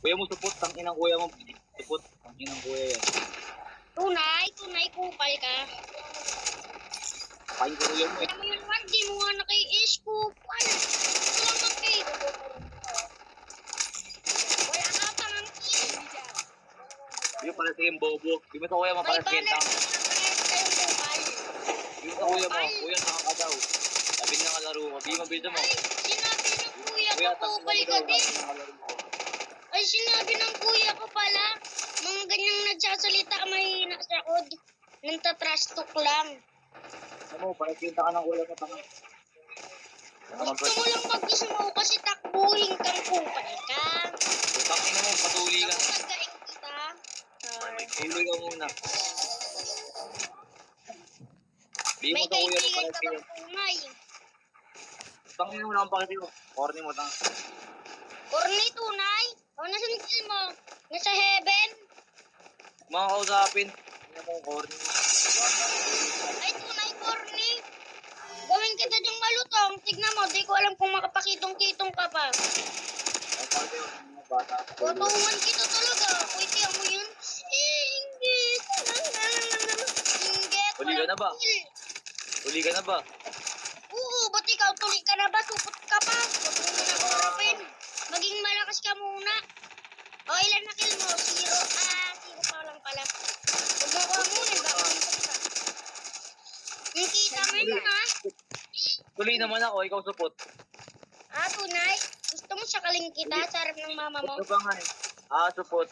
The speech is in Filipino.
Kuya mo supot, tangin ang kuya mo. Supot, tangin ang kuya yan. Tunay, kupal ka. Kain ko kuya mo eh. Alam mo yun, man, di mo nga na kay Ish, kupal. Salamat kay. Wala ka pang kill. Di mo pala yung bobo. Di mo sa kuya mo May para banner siyentang. kayong kupal. Di mo sa kuya mo. Kuya, saka ka daw. Sabi na kalaro mo. Di mo bildo mo. Ay, sinabi ng kuya Kuya, ko, tangin kupal mo ka daw. din. Sabi na kalaro mo. Ay, sinabi ng kuya ko pala, mga ganyang nagsasalita, mahina sa kod. Nagtatrash talk lang. Ano mo, para siyenta ka ng kuya mo. Tangin. Gusto mo lang mag-isa mo kasi takbuhin kang kupal ka. Tangin mo, patuli ka. Pagkain kita. Huli ka muna. Di mo May sa kuya mo kaibigan para ka siyenta. bang tunay? Tangin mo naman pakiti ko. Corny mo, tangin. Corny tunay? O, nasan kill mo? Nasa heaven? Mga kausapin. Hindi mo corny mo. Ay, tunay corny. Gawin kita diyang malutong. Tignan mo, di ko alam kung makapakitong-kitong ka pa. Ang parte yung mga bata. Tutungan kita talaga. Pwede mo yun. Inggit. Inggit. Huli ka na ba? Kill. Huli ka na ba? Oo, ba't ikaw tuloy ka na ba? Supot ka pa. Huwag mo na korapin. Maging malakas ka muna. O, ilan na kill mo? Zero. Zero pa lang pala. Huwag mo ko muna. Baka minsan ka. Yung kita mo yun, ha? Tuloy naman ako, ikaw supot. Tunay? Gusto mo sakaling kita sa harap ng mama mo? Ito ba nga eh? Supot.